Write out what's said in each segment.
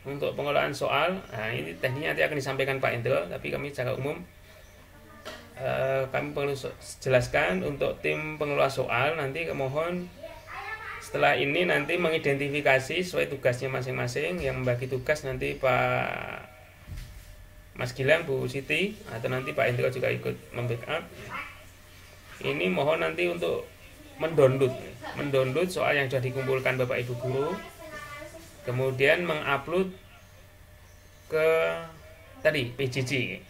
untuk pengelolaan soal, nah ini tekniknya nanti akan disampaikan Pak Indro, tapi kami secara umum kami perlu jelaskan untuk tim pengelola soal. Nanti mohon setelah ini nanti mengidentifikasi sesuai tugasnya masing-masing. Yang membagi tugas nanti Pak Mas Gilang, Bu Siti, atau nanti Pak Indro juga ikut membackup. Ini mohon nanti untuk mendownload soal yang sudah dikumpulkan Bapak Ibu guru, kemudian mengupload ke tadi PJJ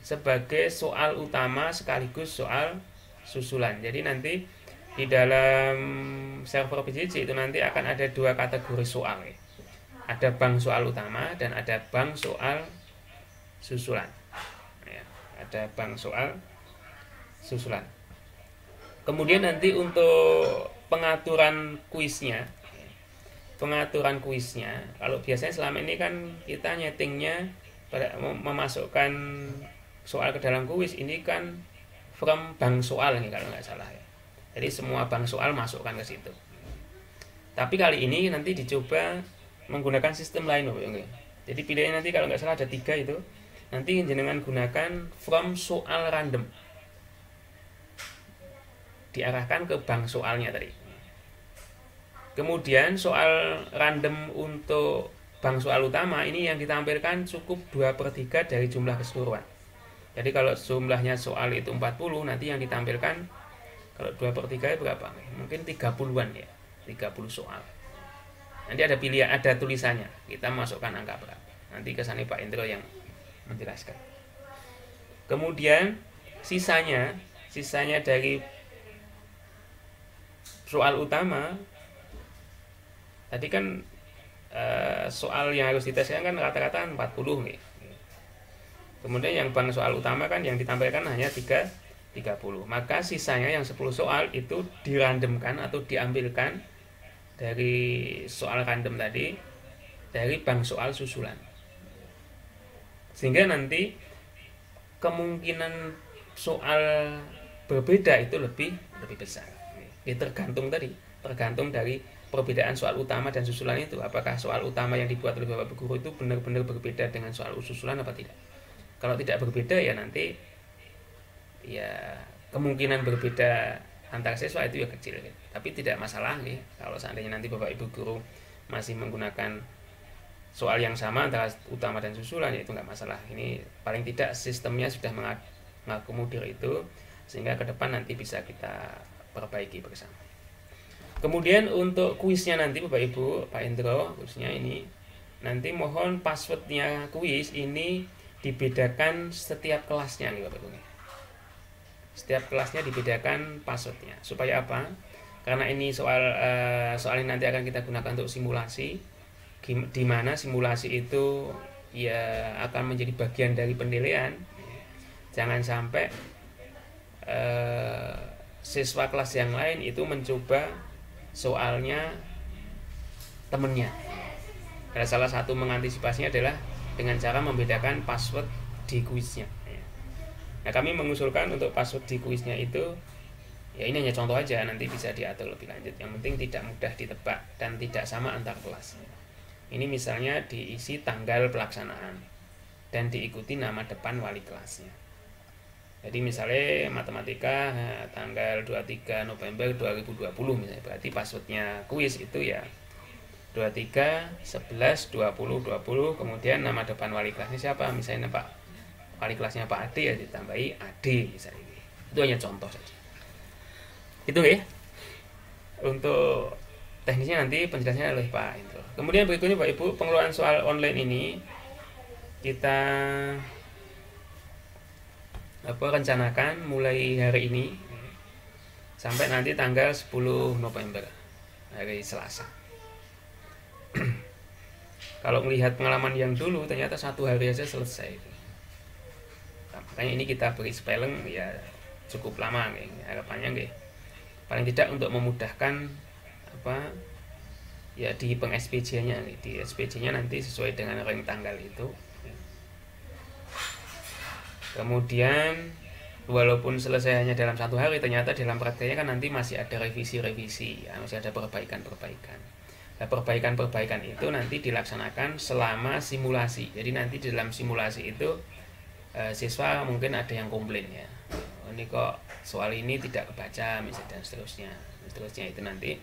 sebagai soal utama sekaligus soal susulan. Jadi nanti di dalam server PJJ itu nanti akan ada dua kategori soal, ada bank soal utama dan ada bank soal susulan. Ada bank soal susulan. Kemudian nanti untuk pengaturan kuisnya, kalau biasanya selama ini kan kita nyetingnya memasukkan soal ke dalam kuis ini kan from bank soal nih kalau nggak salah ya. Jadi semua bank soal masukkan ke situ. Tapi kali ini nanti dicoba menggunakan sistem lain, jadi pilihannya nanti kalau nggak salah ada 3 itu. Nanti jenengan gunakan from soal random, diarahkan ke bank soalnya tadi. Kemudian soal random untuk bank soal utama ini yang ditampilkan cukup 2/3 dari jumlah keseluruhan. Jadi kalau jumlahnya soal itu 40, nanti yang ditampilkan kalau 2/3 berapa? Mungkin 30-an ya, 30 soal. Nanti ada pilihan, ada tulisannya, kita masukkan angka berapa. Nanti kesana Pak Indro yang menjelaskan. Kemudian sisanya dari soal utama tadi kan soal yang harus diteskan kan rata-rata 40 nih. Kemudian yang bank soal utama kan yang ditampilkan hanya 30. Maka sisanya yang 10 soal itu dirandomkan atau diambilkan dari soal random tadi dari bank soal susulan. Sehingga nanti kemungkinan soal berbeda itu lebih besar. Tergantung dari perbedaan soal utama dan susulan itu. Apakah soal utama yang dibuat oleh Bapak Guru itu benar-benar berbeda dengan soal susulan apa tidak? Kalau tidak berbeda ya nanti ya kemungkinan berbeda antar siswa itu ya kecil. Tapi tidak masalah nih kalau seandainya nanti Bapak Ibu guru masih menggunakan soal yang sama antara utama dan susulan, ya itu nggak masalah. Ini paling tidak sistemnya sudah mengakomodir itu, sehingga ke depan nanti bisa kita perbaiki bersama. Kemudian untuk kuisnya nanti Bapak Ibu, Pak Indro, kuisnya ini nanti mohon passwordnya kuis ini dibedakan setiap kelasnya nih Bapak Ibu. Setiap kelasnya dibedakan passwordnya. Supaya apa? Karena ini soal ini nanti akan kita gunakan untuk simulasi, di mana simulasi itu ya akan menjadi bagian dari penilaian. Jangan sampai siswa kelas yang lain itu mencoba soalnya temennya. Dan salah satu mengantisipasinya adalah dengan cara membedakan password di kuisnya. Nah, kami mengusulkan untuk password di kuisnya itu ya ini hanya contoh aja, nanti bisa diatur lebih lanjut. Yang penting tidak mudah ditebak dan tidak sama antar kelas. Ini misalnya diisi tanggal pelaksanaan dan diikuti nama depan wali kelasnya. Jadi misalnya matematika tanggal 23 November 2020 misalnya, berarti passwordnya kuis itu ya 23 11 20 20, kemudian nama depan wali kelasnya siapa, misalnya Pak wali kelasnya Pak Ade ya ditambahi Ade misalnya. Itu hanya contoh saja. Itu ya. Untuk teknisnya nanti penjelasannya oleh Pak Indro. Kemudian berikutnya Pak Ibu, pengelolaan soal online ini kita rencanakan mulai hari ini sampai nanti tanggal 10 November, hari Selasa. Kalau melihat pengalaman yang dulu ternyata 1 hari aja selesai. Makanya ini kita beri spelling ya cukup lama nih, harapannya nih. Paling tidak untuk memudahkan ya di peng-SPJ-nya nih, di SPJ-nya nanti sesuai dengan rank tanggal itu. Kemudian walaupun selesai hanya dalam 1 hari, ternyata dalam prakteknya kan nanti masih ada revisi ya, masih ada perbaikan. Nah, perbaikan-perbaikan itu nanti dilaksanakan selama simulasi. Jadi nanti di dalam simulasi itu siswa mungkin ada yang komplain ya, oh, ini kok soal ini tidak kebaca misalnya, dan seterusnya itu nanti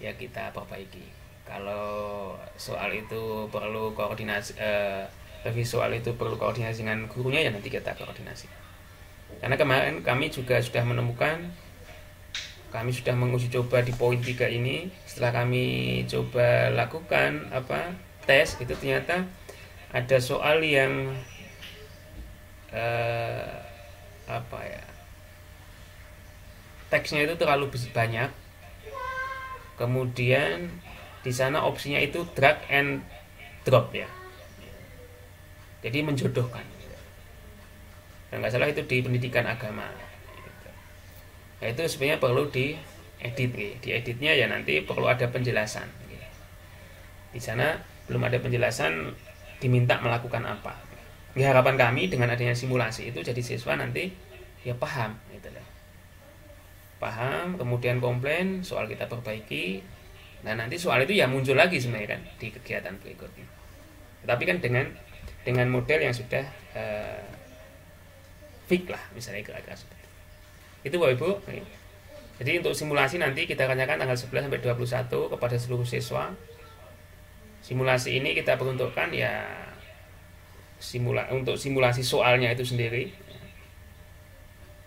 ya kita perbaiki. Kalau soal itu perlu koordinasi, soal itu perlu koordinasi dengan gurunya, ya nanti kita koordinasi. Karena kemarin kami juga sudah menemukan, kami sudah menguji coba di poin 3 ini. Setelah kami coba lakukan tes, itu ternyata ada soal yang teksnya itu terlalu banyak. Kemudian di sana opsinya itu drag and drop ya. Jadi menjodohkan. Dan nggak salah itu di pendidikan agama. Nah, itu sebenarnya perlu diedit. Di editnya ya nanti perlu ada penjelasan. Di sana belum ada penjelasan diminta melakukan apa. Ya, harapan kami dengan adanya simulasi itu jadi siswa nanti ya paham gitu loh. Paham, kemudian komplain, soal kita perbaiki. Nah, nanti soal itu ya muncul lagi sebenarnya kan di kegiatan berikutnya. Tapi kan dengan model yang sudah fix lah, misalnya kira-kira seperti itu Bapak Ibu. Jadi untuk simulasi nanti kita tanyakan tanggal 11 sampai 21 kepada seluruh siswa. Simulasi ini kita peruntukkan ya untuk simulasi soalnya itu sendiri,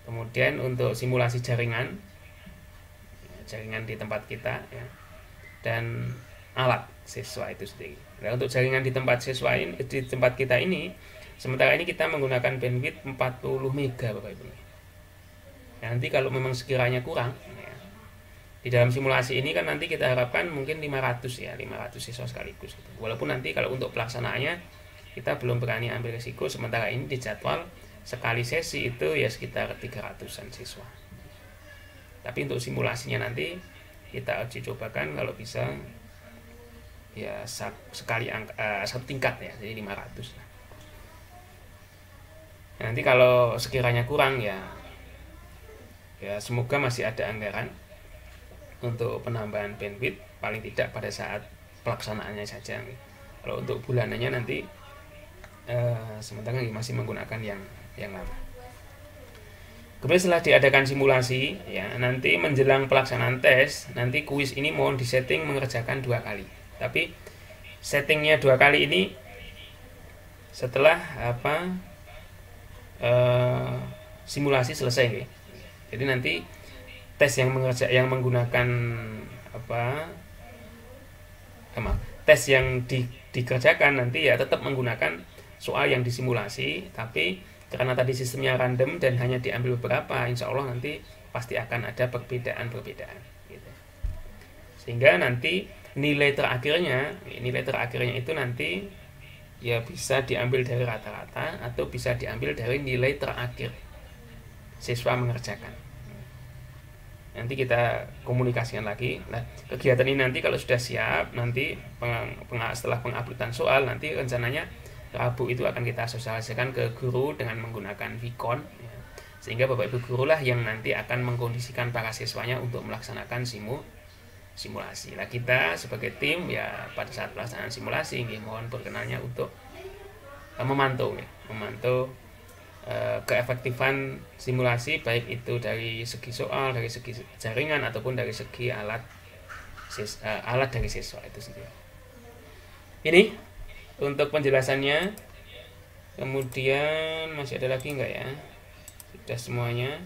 kemudian untuk simulasi jaringan di tempat kita ya, dan alat siswa itu sendiri. Nah, untuk jaringan di tempat siswa ini, di tempat kita ini, sementara ini kita menggunakan bandwidth 40 mega Bapak Ibu. Ya, nanti kalau memang sekiranya kurang ya, di dalam simulasi ini kan nanti kita harapkan mungkin 500 siswa sekaligus gitu. Walaupun nanti kalau untuk pelaksanaannya kita belum berani ambil risiko, sementara ini di jadwal sekali sesi itu ya sekitar 300-an siswa. Tapi untuk simulasinya nanti kita uji cobakan kalau bisa ya sekali satu tingkat ya, jadi 500. Nanti kalau sekiranya kurang ya semoga masih ada anggaran untuk penambahan bandwidth, paling tidak pada saat pelaksanaannya saja. Kalau untuk bulanannya nanti sementara masih menggunakan yang lama. Kemudian setelah diadakan simulasi ya, nanti menjelang pelaksanaan tes, nanti kuis ini mohon disetting mengerjakan 2 kali. Tapi settingnya 2 kali ini setelah simulasi selesai ya. Jadi nanti tes yang menggunakan tes yang dikerjakan nanti ya tetap menggunakan soal yang disimulasi, tapi karena tadi sistemnya random dan hanya diambil beberapa, insya Allah nanti pasti akan ada perbedaan gitu. Sehingga nanti nilai terakhirnya itu nanti ya bisa diambil dari rata-rata atau bisa diambil dari nilai terakhir siswa mengerjakan. Nanti kita komunikasikan lagi. Nah, kegiatan ini nanti kalau sudah siap, nanti setelah penguploadan soal, nanti rencananya Rabu itu akan kita sosialisasikan ke guru dengan menggunakan Vicon ya. Sehingga Bapak Ibu guru lah yang nanti akan mengkondisikan para siswanya untuk melaksanakan simulasi. Nah, kita sebagai tim ya pada saat pelaksanaan simulasi mohon perkenannya untuk memantau keefektifan simulasi, baik itu dari segi soal, dari segi jaringan ataupun dari segi alat dari siswa itu sendiri. Ini untuk penjelasannya. Kemudian masih ada lagi enggak ya? Sudah semuanya.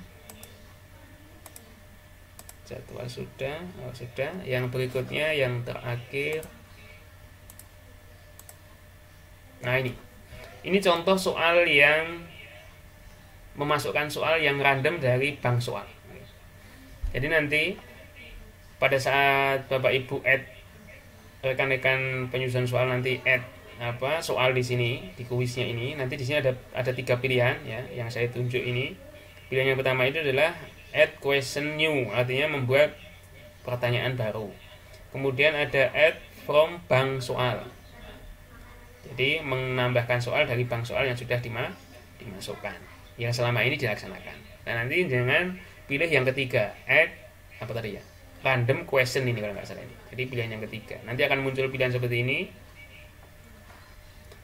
Jadwal sudah. Sudah. Yang berikutnya yang terakhir. Nah, ini contoh soal yang memasukkan soal yang random dari bank soal. Jadi nanti pada saat Bapak Ibu add rekan-rekan penyusun soal nanti add soal di sini di kuisnya ini, nanti di sini ada 3 pilihan ya yang saya tunjuk ini. Pilihan yang pertama itu adalah add question new, artinya membuat pertanyaan baru. Kemudian ada add from bank soal, jadi menambahkan soal dari bank soal yang sudah dimasukkan, yang selama ini dilaksanakan. Dan nanti dengan pilih yang ketiga, add random question ini kalau nggak salah ini. Jadi pilihan yang ketiga. Nanti akan muncul pilihan seperti ini.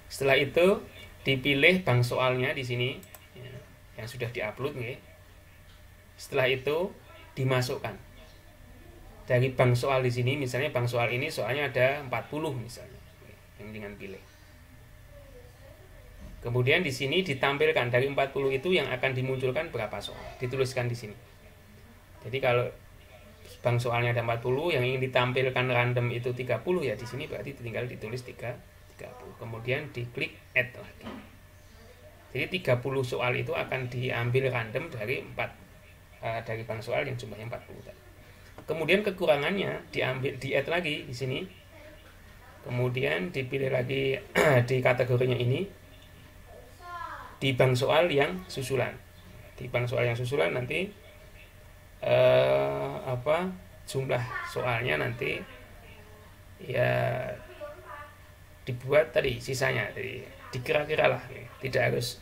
Setelah itu dipilih bank soalnya di sini ya, yang sudah diupload nih. Setelah itu dimasukkan dari bank soal di sini, misalnya bank soal ini soalnya ada 40 misalnya yang dengan pilih. Kemudian di sini ditampilkan dari 40 itu yang akan dimunculkan berapa soal, dituliskan di sini. Jadi kalau bank soalnya ada 40, yang ingin ditampilkan random itu 30 ya di sini berarti tinggal ditulis 30. Kemudian diklik add lagi. Jadi 30 soal itu akan diambil random dari dari bank soal yang jumlahnya 40 tadi. Kemudian kekurangannya diambil di add lagi di sini. Kemudian dipilih lagi di kategorinya ini di bank soal yang susulan. Di bank soal yang susulan nanti jumlah soalnya nanti ya dibuat tadi sisanya, jadi dikira-kira lah, tidak harus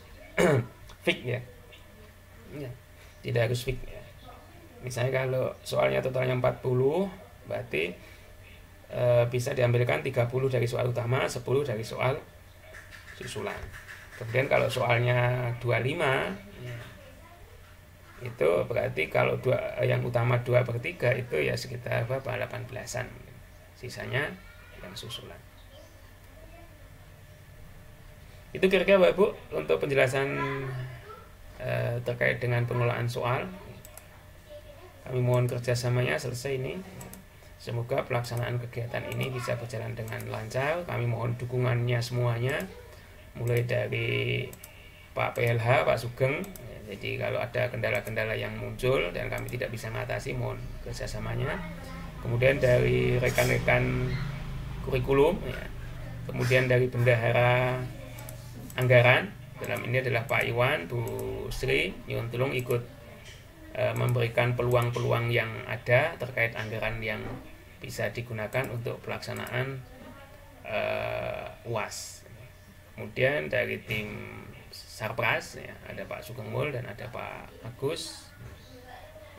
fix ya. Tidak harus fix ya. Misalnya kalau soalnya totalnya 40, berarti bisa diambilkan 30 dari soal utama, 10 dari soal susulan. Kemudian kalau soalnya 25 ya, itu berarti kalau yang utama 2/3 itu ya sekitar 18-an, sisanya yang susulan. Itu kira-kira Bapak Ibu untuk penjelasan terkait dengan pengelolaan soal. Kami mohon kerjasamanya selesai ini. Semoga pelaksanaan kegiatan ini bisa berjalan dengan lancar. Kami mohon dukungannya semuanya, mulai dari Pak PLH, Pak Sugeng. Jadi kalau ada kendala-kendala yang muncul dan kami tidak bisa mengatasi, mohon kerjasamanya. Kemudian dari rekan-rekan kurikulum, ya. Kemudian dari bendahara anggaran, dalam ini adalah Pak Iwan, Bu Sri, nyuwun tulung ikut memberikan peluang-peluang yang ada terkait anggaran yang bisa digunakan untuk pelaksanaan UAS. Kemudian dari tim Sarpras ya, ada Pak Sugeng Mul dan ada Pak Agus,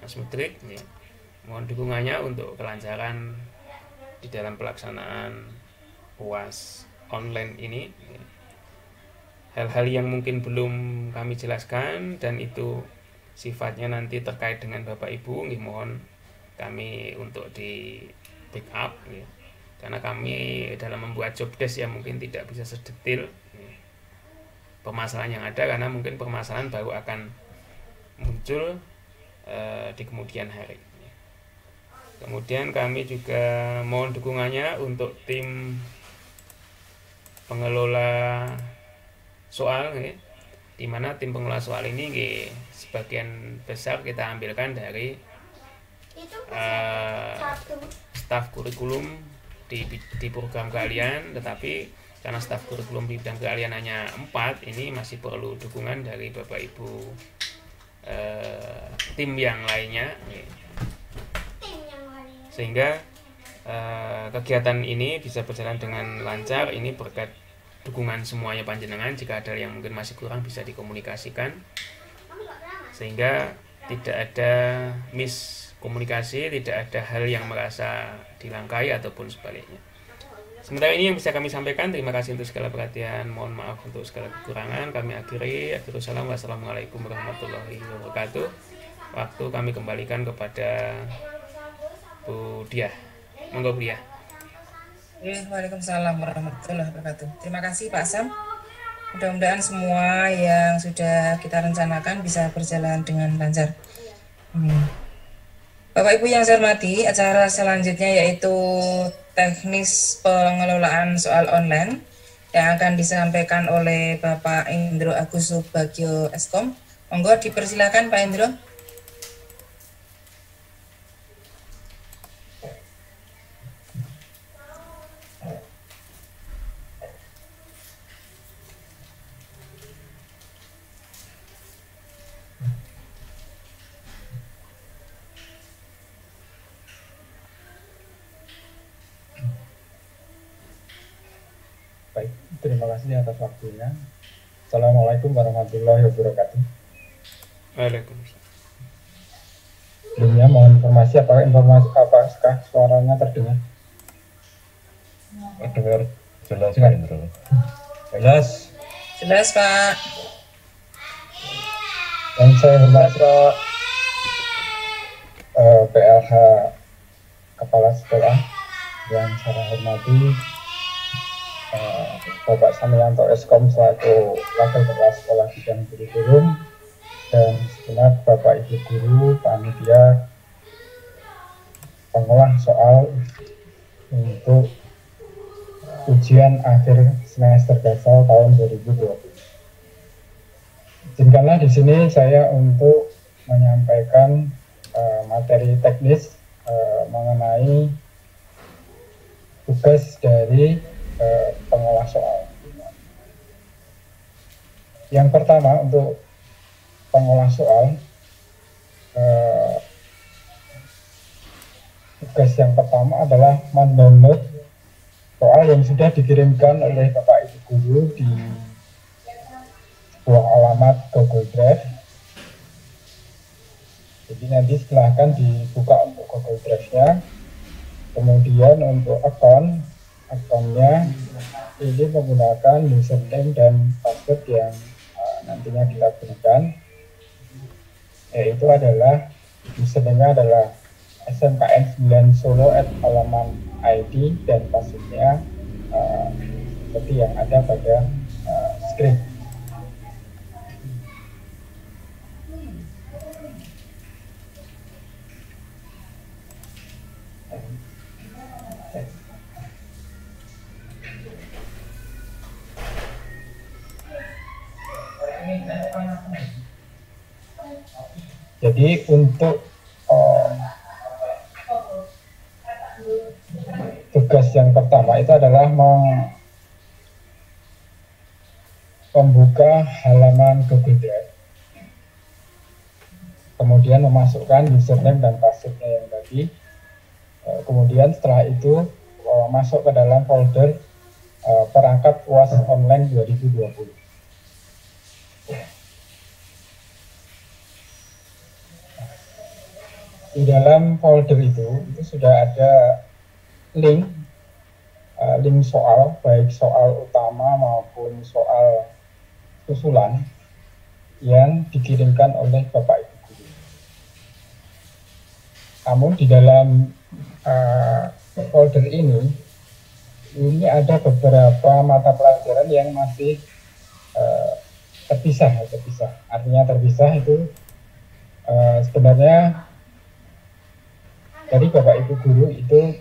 Mas Mudrik ya. Mohon dukungannya untuk kelancaran di dalam pelaksanaan UAS online ini ya. Hal-hal yang mungkin belum kami jelaskan dan itu sifatnya nanti terkait dengan Bapak Ibu, mohon kami untuk di backup ya. Karena kami dalam membuat job desk ya mungkin tidak bisa sedetail ya, permasalahan yang ada, karena mungkin permasalahan baru akan muncul di kemudian hari. Kemudian kami juga mohon dukungannya untuk tim pengelola soal ya, di mana tim pengelola soal ini ya, sebagian besar kita ambilkan dari staf kurikulum di program kalian, tetapi karena staf kurikulum di bidang keahlian hanya 4, ini masih perlu dukungan dari Bapak Ibu tim yang lainnya ya. Sehingga kegiatan ini bisa berjalan dengan lancar. Ini berkat dukungan semuanya panjenengan. Jika ada yang mungkin masih kurang bisa dikomunikasikan sehingga tidak ada miskomunikasi, tidak ada hal yang merasa dilangkai ataupun sebaliknya. Sementara ini yang bisa kami sampaikan. Terima kasih untuk segala perhatian. Mohon maaf untuk segala kekurangan. Kami akhiri. Wassalamualaikum warahmatullahi wabarakatuh. Waktu kami kembalikan kepada Bu Diah. Monggo Bu Diah. Waalaikumsalam warahmatullahi wabarakatuh. Terima kasih Pak Sam. Mudah-mudahan semua yang sudah kita rencanakan bisa berjalan dengan lancar. Bapak Ibu yang saya hormati, acara selanjutnya yaitu teknis pengelolaan soal online yang akan disampaikan oleh Bapak Indro Agus Subagio Eskom. Monggo dipersilakan Pak Indro. Baik, terima kasih atas waktunya. Assalamualaikum warahmatullahi wabarakatuh. Waalaikumsalam. Sebelumnya mohon apakah suaranya terdengar? Dengar jelas Pak Indro. Jelas. Jelas, Pak. Yang saya hormati PLH Kepala Sekolah, yang saya hormati Bapak Samianto Eskom selaku Wakil Kepala Sekolah Bidang Kurikulum, dan segenap Bapak Ibu Guru, panitia pengolah soal untuk ujian akhir semester dasar tahun 2020. Izinkanlah di sini saya untuk menyampaikan materi teknis mengenai tugas dari pengolah soal. Yang pertama, untuk pengolah soal, tugas yang pertama adalah mendownload soal yang sudah dikirimkan oleh Bapak Ibu Guru di sebuah alamat Google Drive. Jadi nanti silahkan dibuka untuk Google Drive-nya. Kemudian untuk akunnya ini menggunakan username dan password yang nantinya kita berikan, yaitu adalah username-nya adalah smkn9solo@halaman.id dan passwordnya seperti yang ada pada screen. Jadi untuk tugas yang pertama itu adalah membuka halaman Google Drive, kemudian memasukkan username dan passwordnya yang tadi, kemudian setelah itu masuk ke dalam folder perangkat UAS online 2020. Di dalam folder itu sudah ada link soal, baik soal utama maupun soal susulan yang dikirimkan oleh Bapak Ibu Guru. Namun di dalam folder ini ada beberapa mata pelajaran yang masih terpisah. Artinya terpisah itu sebenarnya dari Bapak Ibu Guru itu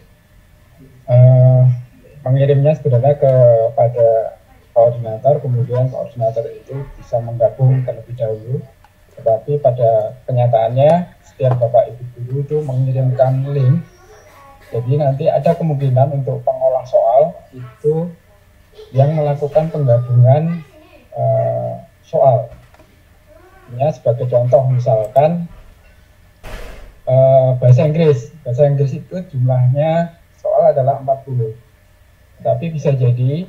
mengirimnya sebenarnya kepada koordinator, kemudian koordinator itu bisa menggabung terlebih dahulu. Tetapi pada kenyataannya setiap Bapak Ibu Guru itu mengirimkan link. Jadi nanti ada kemungkinan untuk pengolah soal itu yang melakukan penggabungan soal. Ya, sebagai contoh misalkan bahasa Inggris itu jumlahnya soal adalah 40, tapi bisa jadi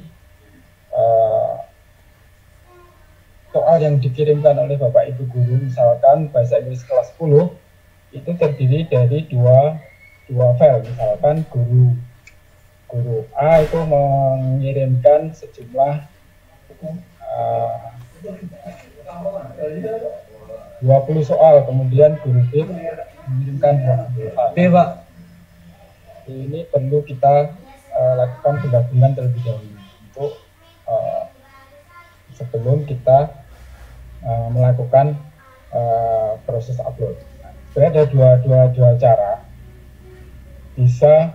soal yang dikirimkan oleh Bapak Ibu Guru misalkan bahasa Inggris kelas 10 itu terdiri dari dua file. Misalkan guru A itu mengirimkan sejumlah 20 soal, kemudian guru B mengirimkan 20 soal. Pak, ini perlu kita lakukan penggabungan terlebih dahulu untuk sebelum kita melakukan proses upload. Sebenarnya ada dua cara bisa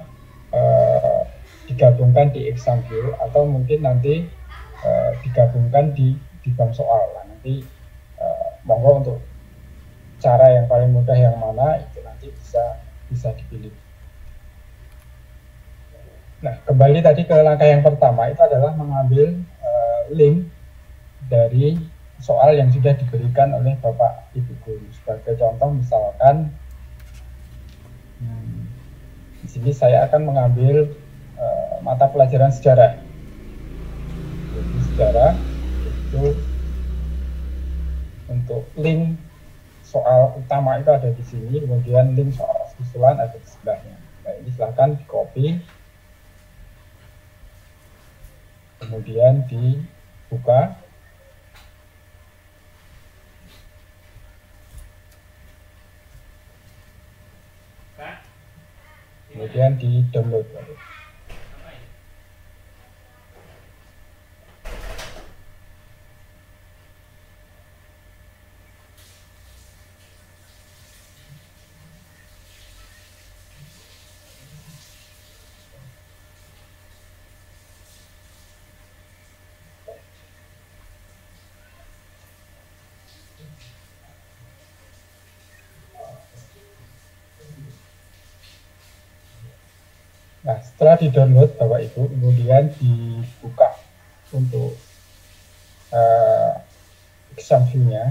digabungkan di exam view atau mungkin nanti digabungkan di bank soal. Nah, nanti monggo untuk cara yang paling mudah yang mana itu nanti bisa dipilih. Nah, kembali tadi ke langkah yang pertama itu adalah mengambil link dari soal yang sudah diberikan oleh Bapak Ibu Guru. Sebagai contoh misalkan di sini saya akan mengambil mata pelajaran sejarah. Jadi sejarah itu untuk link soal utama itu ada di sini, kemudian link soal susulan ada di sebelahnya. Nah, ini silahkan di copy, kemudian dibuka, kemudian di download. Nah, setelah di-download Bapak Ibu, kemudian dibuka untuk exam view-nya.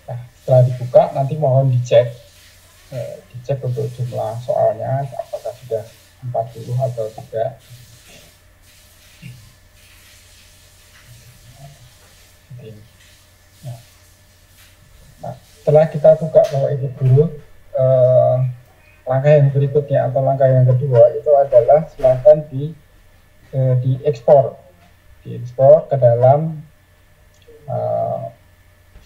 Nah, setelah dibuka, nanti mohon dicek untuk jumlah soalnya, apakah sudah 40 atau tidak. Nah, setelah kita buka Bapak Ibu guru, langkah yang berikutnya atau langkah yang kedua itu adalah silakan diekspor ke dalam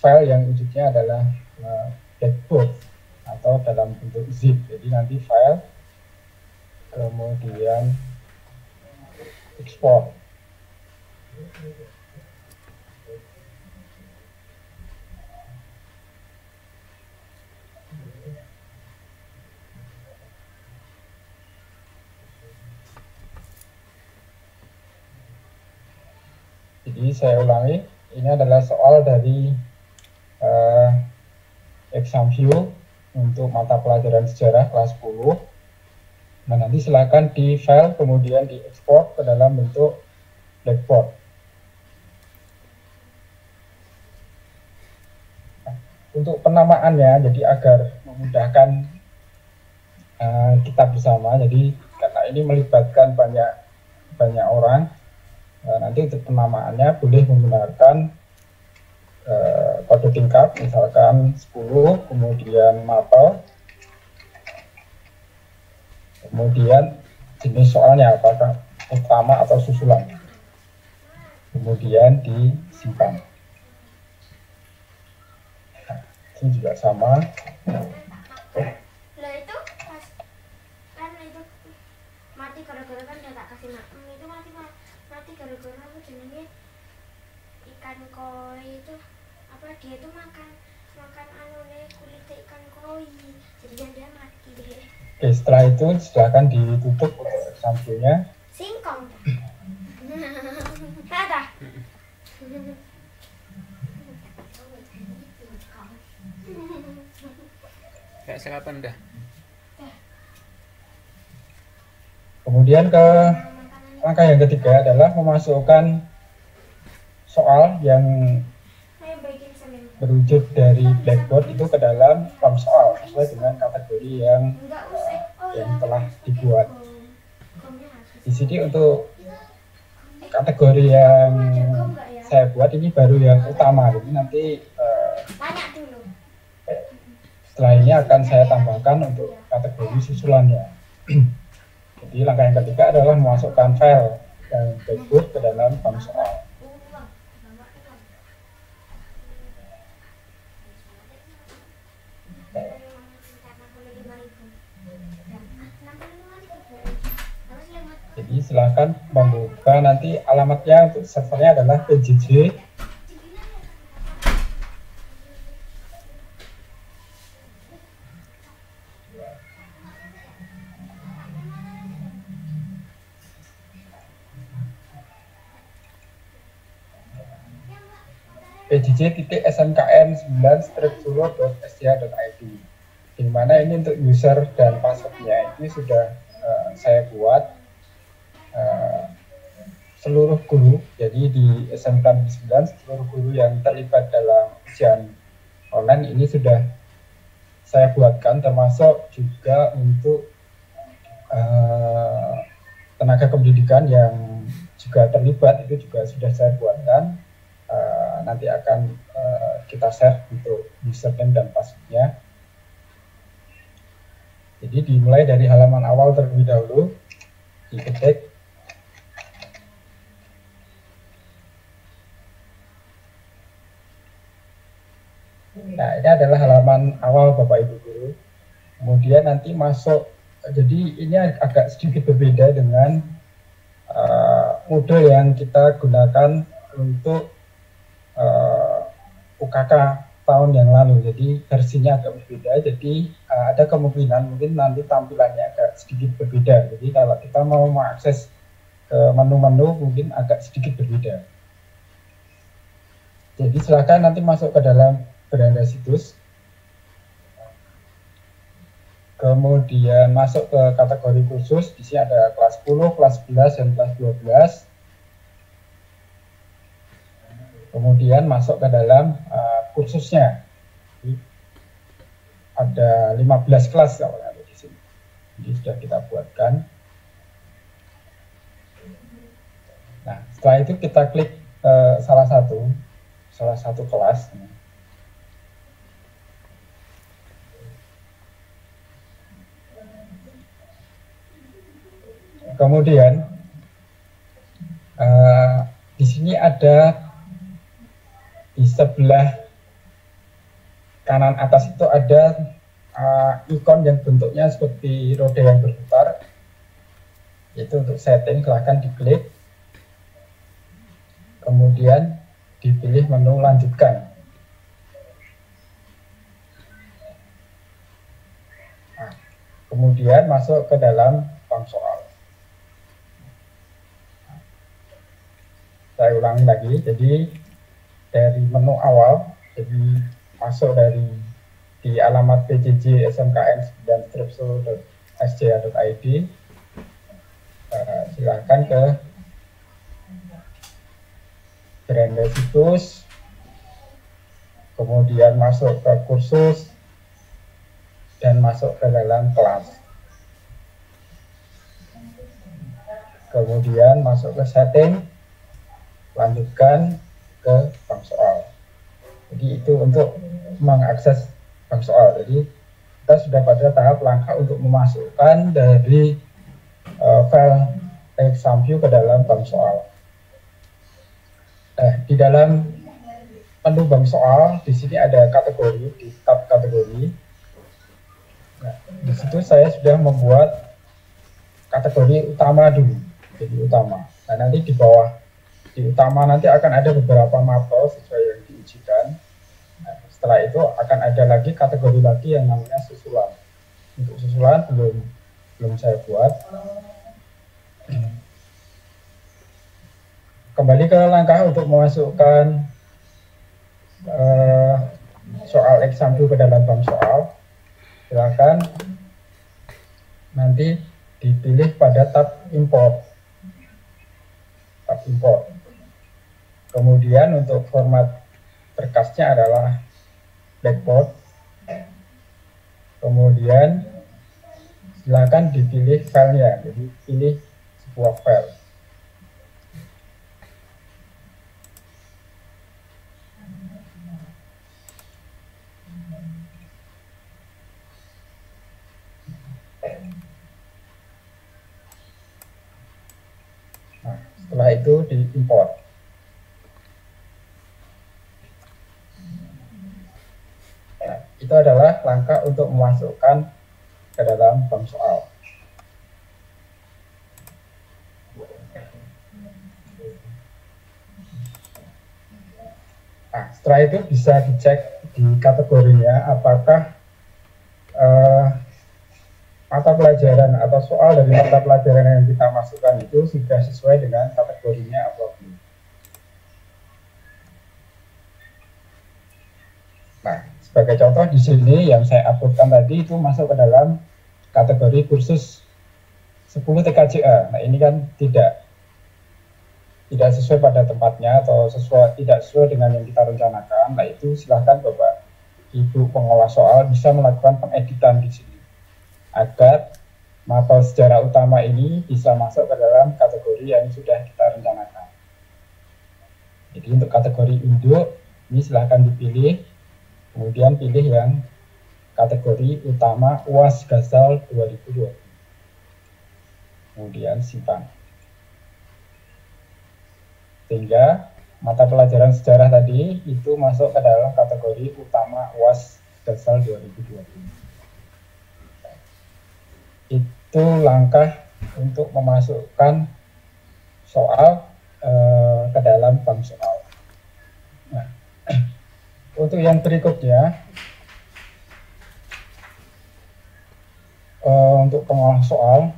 file yang wujudnya adalah dashboard atau dalam bentuk zip. Jadi nanti file kemudian ekspor. Jadi saya ulangi, ini adalah soal dari exam view untuk mata pelajaran sejarah kelas 10. Nah, nanti silakan di file kemudian diekspor ke dalam bentuk blackboard. Nah, untuk penamaannya, jadi agar memudahkan kita bersama, jadi karena ini melibatkan banyak orang. Nanti untuk penamaannya boleh menggunakan kode tingkat, misalkan 10, kemudian mapel, kemudian jenis soalnya apakah utama atau susulan, kemudian disimpan. Nah, ini juga sama. Lah itu pas kan itu mati gara-gara kan udah tak kasih makan itu mati gara-gara apa jenenge ikan koi itu apa dia itu makan anune kulit ikan koi jadi dia mati deh. Oke, setelah itu silahkan ditutup untuk sampulnya. Singkong. Ada. Kayak sarapan dah. Kemudian ke langkah yang ketiga adalah memasukkan soal yang berwujud dari blackboard itu ke dalam form soal sesuai dengan kategori yang telah dibuat. Di sini untuk kategori yang saya buat ini baru yang utama, jadi nanti setelah ini akan saya tambahkan untuk kategori susulannya. Jadi langkah yang ketiga adalah memasukkan file yang blackboard ke dalam form soal. Jadi silahkan membuka, nanti alamatnya untuk servernya adalah PJJ. pjj.smkn9-solo.sta.id, di mana ini untuk user dan passwordnya ini sudah saya buat seluruh guru. Jadi di SMK 9 seluruh guru yang terlibat dalam ujian online ini sudah saya buatkan, termasuk juga untuk tenaga pendidikan yang juga terlibat, itu juga sudah saya buatkan. Nanti akan kita share untuk username dan passwordnya. Jadi dimulai dari halaman awal terlebih dahulu, diketik. Nah, ini adalah halaman awal Bapak Ibu Guru. Kemudian nanti masuk, jadi ini agak sedikit berbeda dengan mode yang kita gunakan untuk UKK tahun yang lalu. Jadi versinya agak berbeda. Jadi ada kemungkinan mungkin nanti tampilannya agak sedikit berbeda. Jadi kalau kita mau mengakses ke menu-menu mungkin agak sedikit berbeda. Jadi silakan nanti masuk ke dalam beranda situs. Kemudian masuk ke kategori kursus. Di sini ada kelas 10, kelas 11, dan kelas 12. Kemudian masuk ke dalam kursusnya. Jadi, ada 15 kelas kalau ada di sini. Jadi sudah kita buatkan. Nah, setelah itu kita klik salah satu kelas. Kemudian di sini ada di sebelah kanan atas itu ada ikon yang bentuknya seperti roda yang berputar. Itu untuk setting, silahkan diklik. Kemudian dipilih menu lanjutkan. Nah, kemudian masuk ke dalam bank soal. Saya ulangi lagi, jadi dari menu awal, jadi masuk dari di alamat PJJ SMKN dan strepso.sja.id, silakan ke beranda situs, kemudian masuk ke kursus, dan masuk ke dalam kelas. Kemudian masuk ke setting, lanjutkan ke bank soal. Jadi itu untuk mengakses bank soal. Jadi kita sudah pada tahap langkah untuk memasukkan dari file exam view ke dalam bank soal. Di dalam menu bank soal, di sini ada kategori, di tab kategori. Nah, di situ saya sudah membuat kategori utama dulu, jadi utama. Nah, nanti di bawah di utama nanti akan ada beberapa mapel sesuai yang diujikan. Nah, setelah itu akan ada lagi kategori lagi yang namanya susulan. Untuk susulan belum saya buat. Kembali ke langkah untuk memasukkan soal exam ke dalam bank soal. Silakan nanti dipilih pada tab import. Tab import. Kemudian untuk format berkasnya adalah blackboard. Kemudian silakan dipilih filenya, jadi pilih sebuah file. Nah, setelah itu diimport. Nah, itu adalah langkah untuk memasukkan ke dalam bank soal. Nah, setelah itu bisa dicek di kategorinya apakah mata pelajaran atau soal dari mata pelajaran yang kita masukkan itu sudah sesuai dengan kategorinya atau belum. Nah, sebagai contoh di sini yang saya uploadkan tadi itu masuk ke dalam kategori kursus 10 TKJA. Nah, ini kan tidak sesuai pada tempatnya atau tidak sesuai dengan yang kita rencanakan. Nah, itu silahkan Bapak Ibu pengolah soal bisa melakukan pengeditan di sini agar mapel sejarah utama ini bisa masuk ke dalam kategori yang sudah kita rencanakan. Jadi untuk kategori induk ini silahkan dipilih, kemudian pilih yang kategori utama UAS Gazal 2020. Kemudian simpan. Sehingga mata pelajaran sejarah tadi itu masuk ke dalam kategori utama UAS Gazal 2020. Itu langkah untuk memasukkan soal ke dalam bank soal. Nah, untuk yang berikutnya, untuk pengolah soal,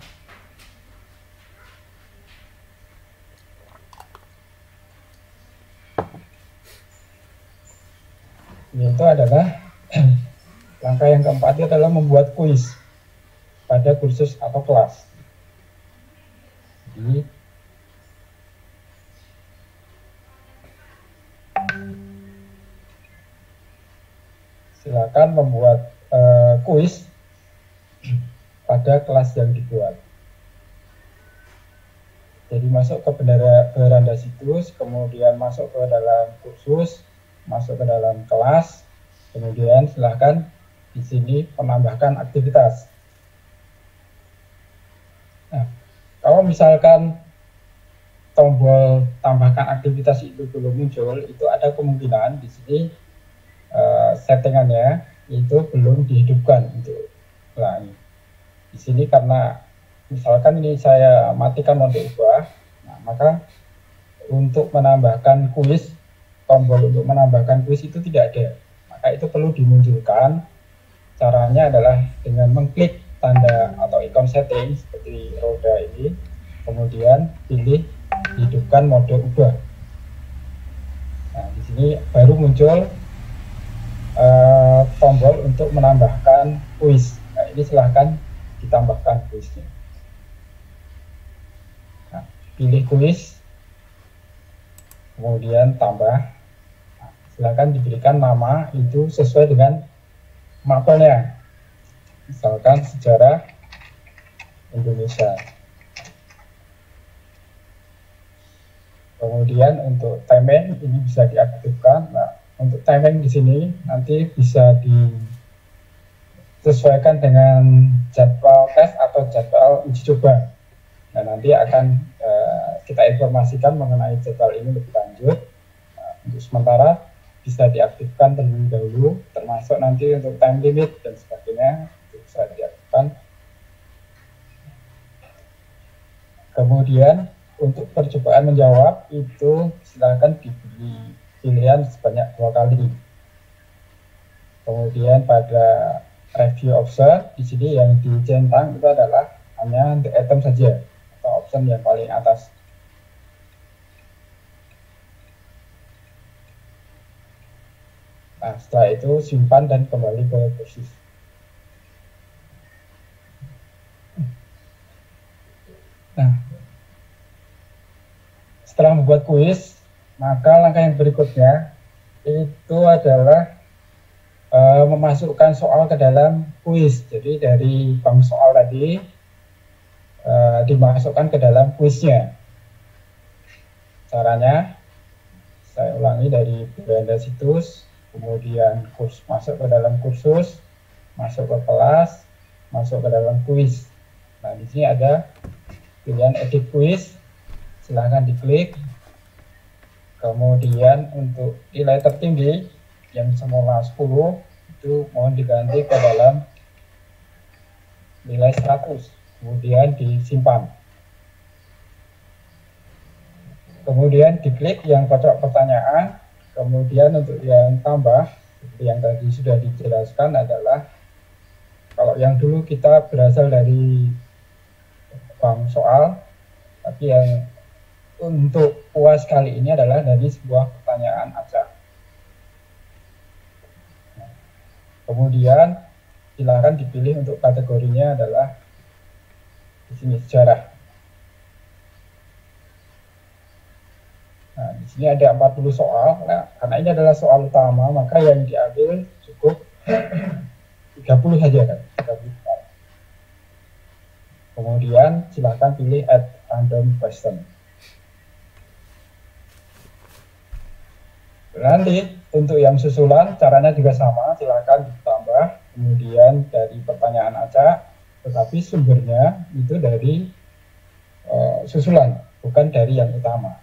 yaitu adalah langkah yang keempat itu adalah membuat kuis pada kursus atau kelas. Jadi silakan membuat kuis pada kelas yang dibuat. Jadi masuk ke beranda situs, kemudian masuk ke dalam kursus, masuk ke dalam kelas, kemudian silahkan di sini menambahkan aktivitas. Nah, kalau misalkan tombol tambahkan aktivitas itu belum muncul, itu ada kemungkinan di sini settingannya itu belum dihidupkan untuk ulangi. Di sini karena misalkan ini saya matikan mode ubah, nah, maka untuk menambahkan kuis, tombol untuk menambahkan kuis itu tidak ada. Maka itu perlu dimunculkan. Caranya adalah dengan mengklik tanda atau ikon setting seperti roda ini, kemudian pilih hidupkan mode ubah. Nah, di sini baru muncul tombol untuk menambahkan kuis. Nah, ini silahkan ditambahkan kuisnya. Nah, pilih kuis, kemudian tambah. Nah, silahkan diberikan nama itu sesuai dengan mapelnya. Misalkan sejarah Indonesia. Kemudian untuk timing ini bisa diaktifkan. Nah, untuk timing di sini nanti bisa disesuaikan dengan jadwal tes atau jadwal uji coba. Nah, nanti akan kita informasikan mengenai jadwal ini lebih lanjut. Nah, untuk sementara bisa diaktifkan terlebih dahulu, termasuk nanti untuk time limit dan sebagainya itu bisa diaktifkan. Kemudian untuk percobaan menjawab itu silakan diberi pilihan sebanyak 2 kali. Kemudian pada review observe di sini yang dicentang itu adalah hanya the item saja atau option yang paling atas. Nah, setelah itu simpan dan kembali ke kursus. Nah, setelah membuat kuis, maka langkah yang berikutnya itu adalah memasukkan soal ke dalam kuis. Jadi dari bank soal tadi dimasukkan ke dalam kuisnya. Caranya, saya ulangi dari beranda situs, kemudian masuk ke dalam kursus, masuk ke kelas, masuk ke dalam kuis. Nah, di sini ada pilihan edit kuis, silahkan diklik. Kemudian untuk nilai tertinggi yang semula 10 itu mohon diganti ke dalam nilai 100, kemudian disimpan. Kemudian diklik yang cocok pertanyaan. Kemudian untuk yang tambah, seperti yang tadi sudah dijelaskan adalah kalau yang dulu kita berasal dari bank soal, tapi yang untuk UAS kali ini adalah dari sebuah pertanyaan acak. Kemudian silakan dipilih untuk kategorinya adalah di sini sejarah. Nah, di sini ada 40 soal. Nah, karena ini adalah soal utama, maka yang diambil cukup 30 saja kan, 30 soal. Kemudian silakan pilih add random question. Nanti untuk yang susulan caranya juga sama, silakan ditambah kemudian dari pertanyaan acak, tetapi sumbernya itu dari susulan, bukan dari yang utama.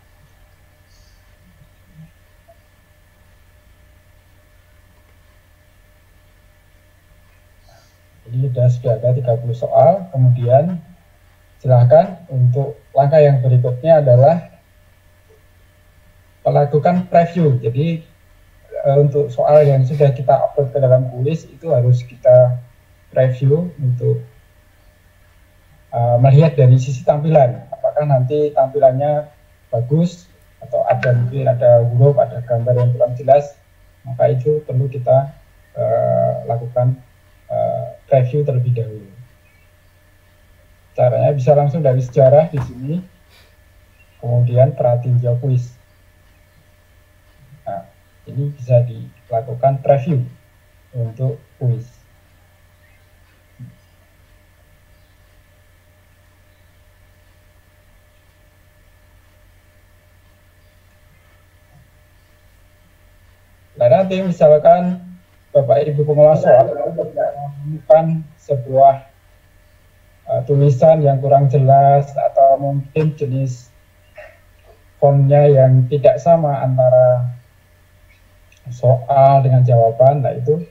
Jadi sudah ada 30 soal, kemudian silakan untuk langkah yang berikutnya adalah melakukan preview. Jadi untuk soal yang sudah kita upload ke dalam kuis itu harus kita preview untuk melihat dari sisi tampilan, apakah nanti tampilannya bagus atau ada mungkin ada huruf, ada gambar yang kurang jelas, maka itu perlu kita lakukan preview terlebih dahulu. Caranya bisa langsung dari sejarah di sini, kemudian perhatiin jawab kuis. Nah, ini bisa dilakukan preview untuk kuis. Nah, nanti misalkan Bapak Ibu pengolah soal menemukan sebuah tulisan yang kurang jelas atau mungkin jenis fontnya yang tidak sama antara soal dengan jawaban, nah itu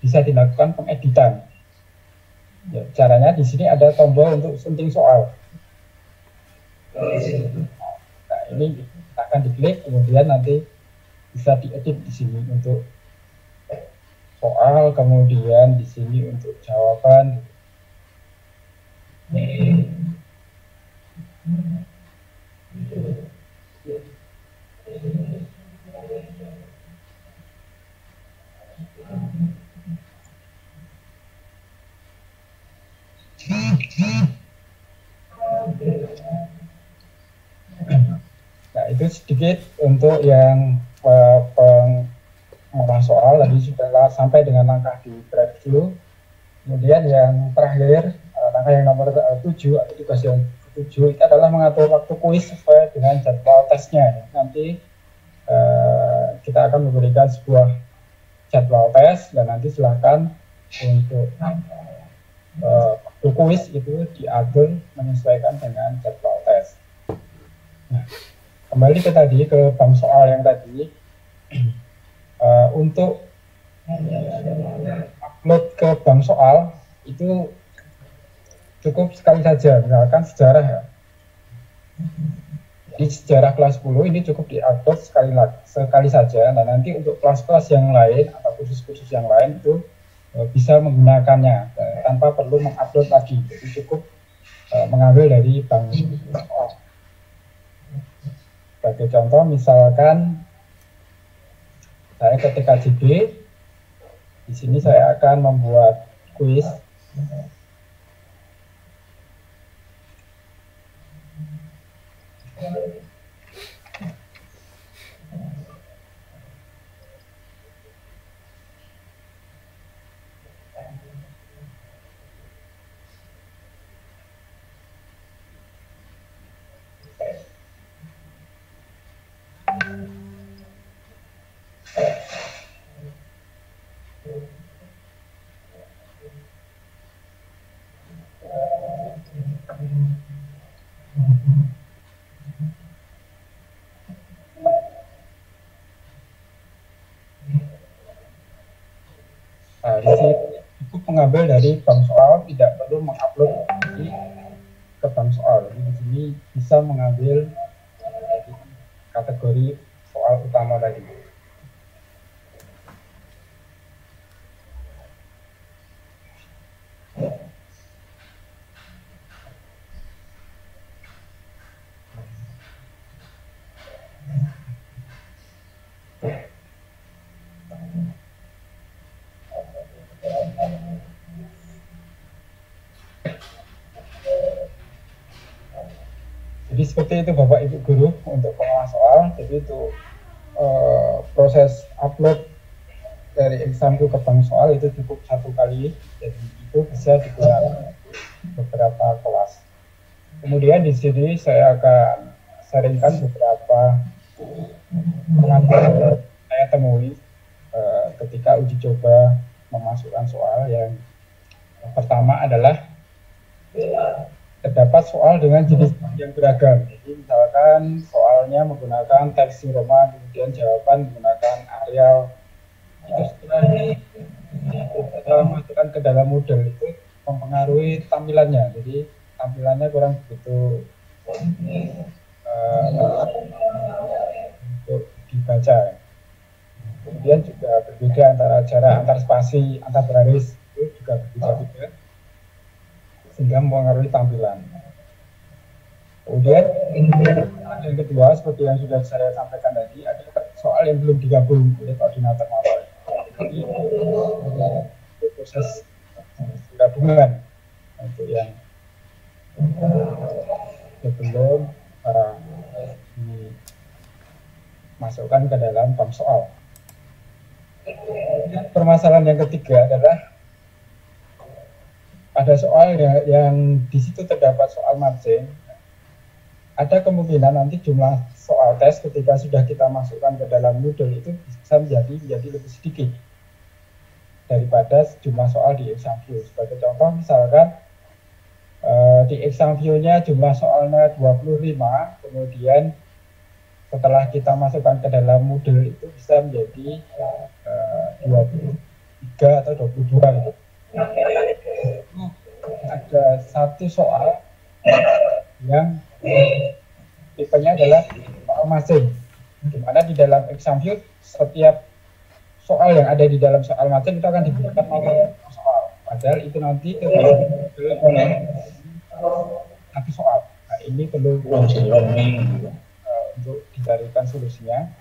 bisa dilakukan pengeditan. Ya, caranya di sini ada tombol untuk sunting soal. Nah, ini akan diklik, kemudian nanti bisa diedit di sini untuk soal, kemudian di sini untuk jawaban. Nah, itu sedikit untuk yang pengolah soal tadi sudah sampai dengan langkah di preview. Kemudian yang terakhir, langkah yang nomor 7 atau tugas yang ke-7 itu adalah mengatur waktu kuis sesuai dengan jadwal tesnya. Nanti kita akan memberikan sebuah jadwal tes dan nanti silakan untuk waktu kuis itu diatur menyesuaikan dengan jadwal tes. Nah, kembali ke tadi, ke bank soal yang tadi, untuk upload ke bank soal itu cukup sekali saja, misalkan sejarah ya. Di sejarah kelas 10 ini cukup diupload sekali saja. Nah, nanti untuk kelas-kelas yang lain atau kursus-kursus yang lain itu bisa menggunakannya tanpa perlu mengupload lagi. Jadi cukup mengambil dari bank soal. Sebagai contoh, misalkan saya ke TKJB, di sini saya akan membuat kuis. Nah, di sini cukup mengambil dari bank soal, tidak perlu mengupload ke bank soal. Jadi di sini bisa mengambil dari kategori soal utama tadi. Jadi seperti itu Bapak Ibu Guru untuk pengolah soal. Jadi itu proses upload dari exam ke bank soal itu cukup 1 kali, jadi itu bisa digunakan beberapa kelas. Kemudian di sini saya akan sharingkan beberapa pengalaman yang saya temui ketika uji coba memasukkan soal. Yang pertama adalah terdapat soal dengan jenis yang beragam. Jadi misalkan soalnya menggunakan teks Roma, kemudian jawaban menggunakan areal. Itu setelah kita masukkan ke dalam model itu mempengaruhi tampilannya. Jadi tampilannya kurang begitu untuk dibaca. Kemudian juga berbeda antara jarak antar spasi, antar baris itu juga berbeda-beda, sehingga mempengaruhi tampilan. Kemudian yang kedua, seperti yang sudah saya sampaikan tadi, ada soal yang belum digabung oleh koordinator mapel. Jadi itu proses penggabungan untuk yang sebelum dimasukkan ke dalam bank soal. Permasalahan yang ketiga adalah pada soal yang di situ terdapat soal margin, ada kemungkinan nanti jumlah soal tes ketika sudah kita masukkan ke dalam Moodle itu bisa menjadi lebih sedikit daripada jumlah soal di exam view. Sebagai contoh, misalkan di exam view-nya jumlah soalnya 25, kemudian setelah kita masukkan ke dalam Moodle itu bisa menjadi 23 atau 22 gitu. Ada satu soal yang tipenya adalah soal masing, di mana di dalam exam view setiap soal yang ada di dalam soal masing itu akan diberikan nomor soal, padahal itu nanti satu soal. Nah, ini perlu untuk dicarikan solusinya.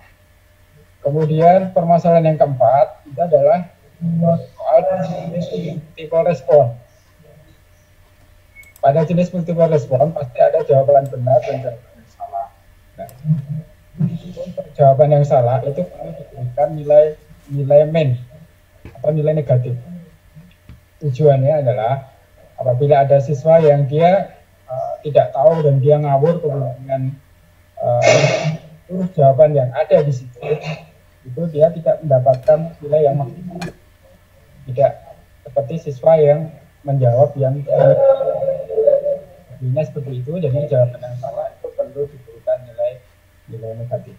Kemudian permasalahan yang keempat itu adalah soal multiple respon. Pada jenis multiple respon pasti ada jawaban benar dan jawaban yang salah. Nah, untuk jawaban yang salah itu perlu diberikan nilai min atau nilai negatif. Tujuannya adalah apabila ada siswa yang dia tidak tahu dan dia ngawur kemudian jawaban yang ada di situ, itu dia tidak mendapatkan nilai yang maksimal. Tidak seperti siswa yang menjawab yang artinya seperti itu, jadi jawaban yang salah itu perlu diberikan nilai negatif.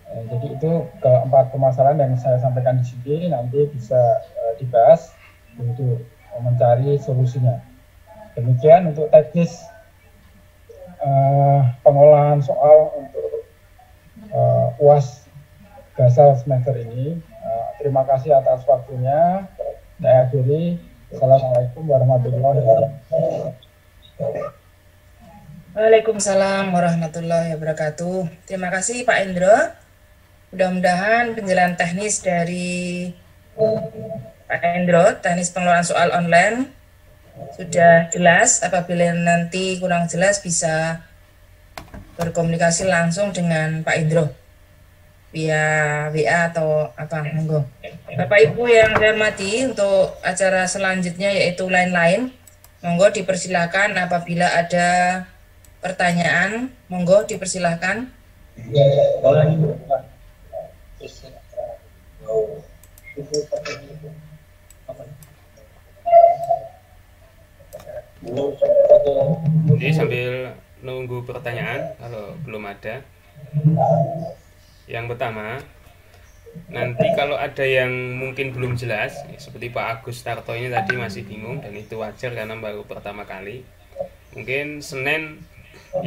Jadi itu keempat permasalahan yang saya sampaikan di sini, nanti bisa dibahas untuk mencari solusinya. Demikian untuk teknis pengolahan soal untuk UAS Gasal semester ini. Terima kasih atas waktunya. Saya akhiri. Assalamualaikum warahmatullahi wabarakatuh. Waalaikumsalam warahmatullahi wabarakatuh. Terima kasih Pak Indro. Mudah-mudahan penjelasan teknis dari Pak Indro, teknis pengelolaan soal online sudah jelas. Apabila nanti kurang jelas bisa berkomunikasi langsung dengan Pak Indro via WA atau apa, monggo. Bapak Ibu yang saya hormati, untuk acara selanjutnya yaitu lain-lain, monggo dipersilakan apabila ada pertanyaan, monggo dipersilakan. Jadi sambil nunggu pertanyaan kalau belum ada. Yang pertama, nanti kalau ada yang mungkin belum jelas, seperti Pak Agus Tarto ini tadi masih bingung, dan itu wajar karena baru pertama kali. Mungkin Senin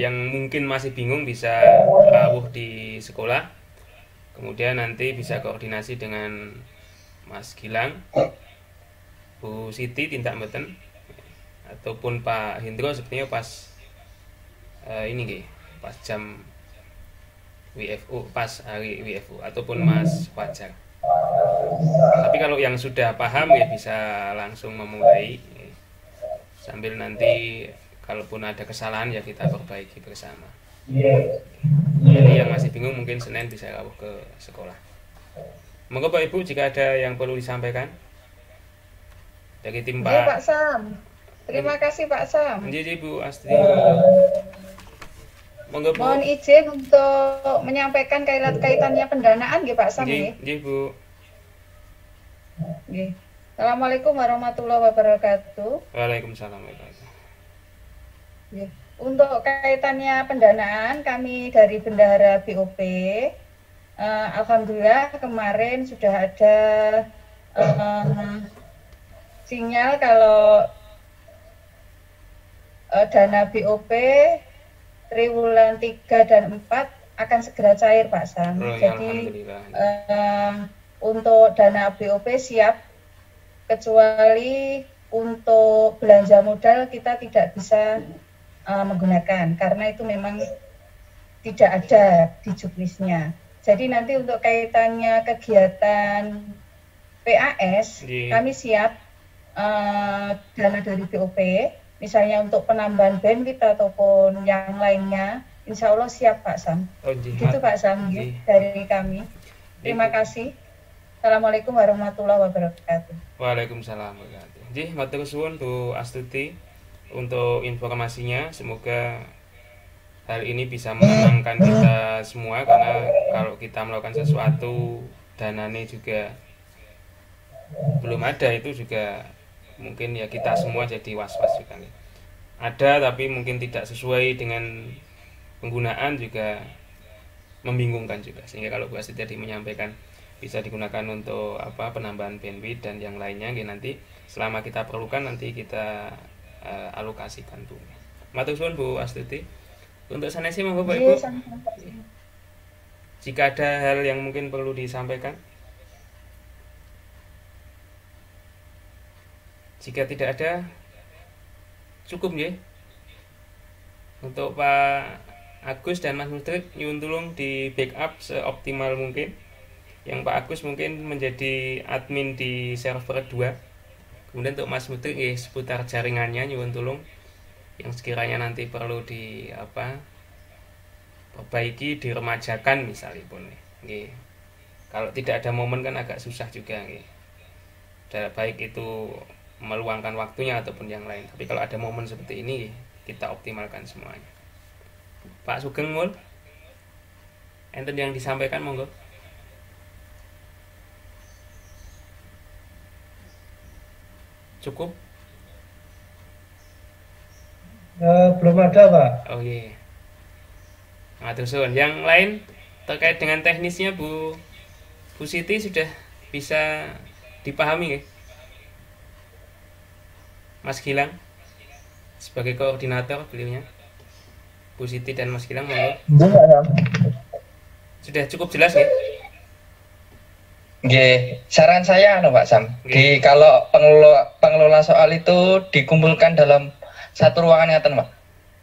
yang mungkin masih bingung bisa rawuh di sekolah, kemudian nanti bisa koordinasi dengan Mas Gilang, Bu Siti tindak mboten, ataupun Pak Hendro sepertinya pas pas jam WFU, pas hari WFU, ataupun Mas Fajar. Tapi kalau yang sudah paham ya bisa langsung memulai, sambil nanti kalaupun ada kesalahan ya kita perbaiki bersama. Jadi yang masih bingung mungkin Senin bisa rawuh ke sekolah. Monggo Pak Ibu jika ada yang perlu disampaikan dari tim Iya, Pak. Pak Sam. Terima kasih Pak Sam. Nggih, Bu Astri. Monggo Bu. Mohon izin untuk menyampaikan kaitannya pendanaan nggih Pak Sam nggih. Nggih, Bu. Nggih. Assalamualaikum warahmatullahi wabarakatuh. Waalaikumsalam warahmatullahi wabarakatuh. Nggih. Untuk kaitannya pendanaan kami dari Bendahara BOP alhamdulillah kemarin sudah ada sinyal kalau dana BOP triwulan 3 dan 4 akan segera cair Pak Sam. Jadi untuk dana BOP siap, kecuali untuk belanja modal kita tidak bisa menggunakan karena itu memang tidak ada di juknisnya. Jadi nanti untuk kaitannya kegiatan PAS kami siap dana dari BOP, misalnya untuk penambahan bandwidth ataupun yang lainnya, insya Allah siap Pak Sam. Gitu Pak Sam dari kami. Terima kasih. Assalamualaikum warahmatullahi wabarakatuh. Waalaikumsalam warahmatullahi wabarakatuh. Nggih, matur suwun Bu Astuti untuk informasinya. Semoga hal ini bisa menenangkan kita semua, karena kalau kita melakukan sesuatu dananya juga belum ada, itu juga mungkin ya kita semua jadi was-was juga nih. Ada tapi mungkin tidak sesuai dengan penggunaan juga membingungkan juga, sehingga kalau Bu Astuti tadi menyampaikan bisa digunakan untuk penambahan bandwidth dan yang lainnya, nanti selama kita perlukan nanti kita alokasikan Bu. Matur suwun Bu Astuti. Untuk sanesipun monggo Bapak Ibu. Jika ada hal yang mungkin perlu disampaikan. Jika tidak ada, cukup ya. Untuk Pak Agus dan Mas Mudrik nyuwun tulung di backup seoptimal mungkin. Yang Pak Agus mungkin menjadi admin di server 2. Kemudian untuk Mas Mudrik seputar jaringannya nyuwun tulung yang sekiranya nanti perlu perbaiki, diremajakan misalipun nggih. Kalau tidak ada momen kan agak susah juga nggih. Baik itu meluangkan waktunya ataupun yang lain. Tapi kalau ada momen seperti ini kita optimalkan semuanya. Pak Sugeng mul enten yang disampaikan monggo. Cukup? Belum ada Pak. Oh iya. Matur suwun. Yang lain terkait dengan teknisnya Bu Siti sudah bisa dipahami ya? Mas Gilang sebagai koordinator beliaunya. Bu Siti dan Mas Gilang monggo. Sudah cukup jelas ya? Nggih, saran saya Pak Sam. Kalau pengelola soal itu dikumpulkan dalam satu ruangan ngaten, Pak.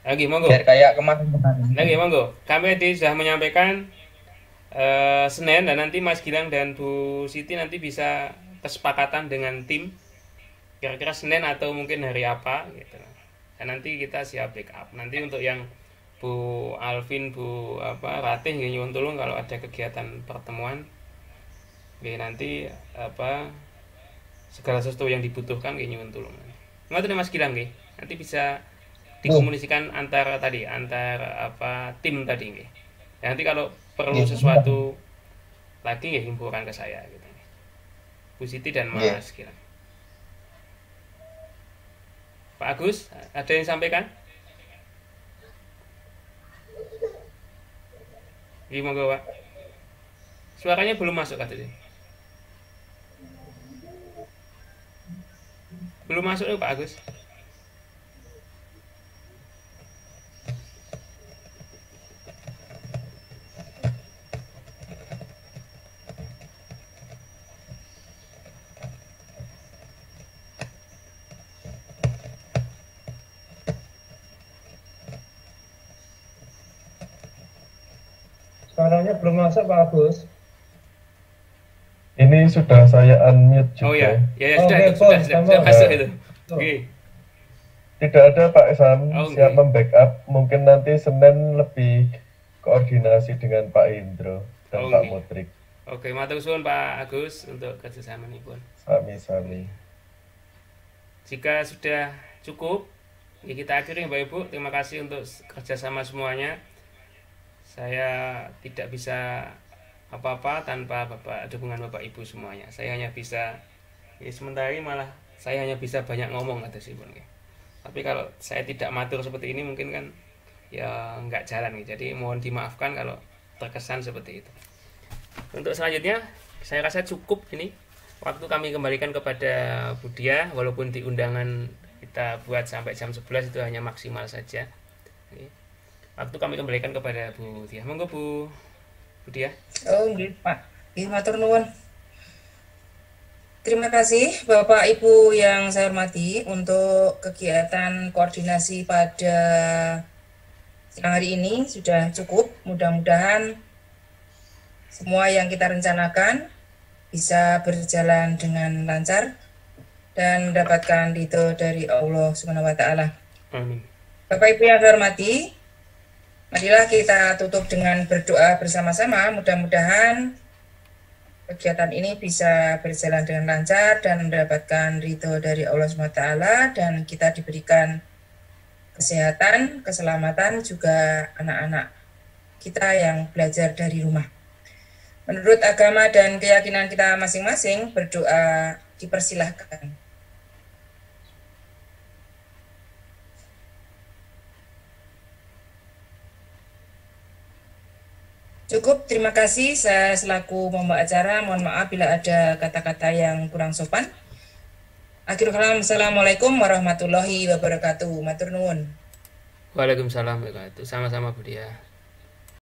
Lagi monggo. Biar kayak kemarin. Lagi monggo. Kami tadi sudah menyampaikan Senin, dan nanti Mas Gilang dan Bu Siti nanti bisa kesepakatan dengan tim kira-kira Senin atau mungkin hari apa gitu. Dan nanti kita siap backup. Nanti untuk yang Bu Alvin, Bu Ratih nyuwun tulung kalau ada kegiatan pertemuan. Nanti segala sesuatu yang dibutuhkan nyuwun tulung. Ngoten Mas Gilang nggih. Nanti bisa dikomunikasikan antar tim tadi nggih. Nanti kalau perlu sesuatu lagi himpunan ke saya gitu. Bu Siti dan Mas Gilang. Pak Agus, ada yang disampaikan? Gimana Pak? Suaranya belum masuk katanya. Belum masuk Pak Agus. Suaranya belum masuk Pak Agus. Ini sudah saya unmute juga. Oh ya, sudah masuk itu. Oke. Tidak ada Pak Sam, siap okay. membackup. Mungkin nanti Senin lebih koordinasi dengan Pak Indro dan Pak Mudrik. Oke, matur suwun Pak Agus untuk kerjasamanipun. Sami-sami. Jika sudah cukup, ya kita akhiri Bapak Ibu. Terima kasih untuk kerjasama semuanya. Saya tidak bisa apa-apa tanpa dukungan Bapak Ibu semuanya. Saya hanya bisa, ya sementara ini malah saya hanya bisa banyak ngomong atas ibu. Tapi kalau saya tidak matur seperti ini mungkin kan ya nggak jalan. Jadi mohon dimaafkan kalau terkesan seperti itu. Untuk selanjutnya saya rasa cukup ini. Waktu kami kembalikan kepada Bu Dia, walaupun di undangan kita buat sampai jam 11 itu hanya maksimal saja. Waktu kami kembalikan kepada Bu Dia. Monggo Bu Dia. Oh, nggih, Pak. Nggih, matur nuwun. Terima kasih Bapak Ibu yang saya hormati untuk kegiatan koordinasi pada siang hari ini sudah cukup. Mudah-mudahan semua yang kita rencanakan bisa berjalan dengan lancar dan mendapatkan ridho dari Allah Subhanahu wa taala. Amin. Bapak Ibu yang saya hormati, marilah kita tutup dengan berdoa bersama-sama. Mudah-mudahan kegiatan ini bisa berjalan dengan lancar dan mendapatkan ridho dari Allah SWT, dan kita diberikan kesehatan, keselamatan, juga anak-anak kita yang belajar dari rumah. Menurut agama dan keyakinan kita masing-masing, berdoa dipersilahkan. Cukup, terima kasih. Saya selaku pembawa acara, mohon maaf bila ada kata-kata yang kurang sopan. Akhirul kalam, Assalamualaikum warahmatullahi wabarakatuh. Matur nuwun. Waalaikumsalam warahmatullahi wabarakatuh. Sama-sama Bu Dia.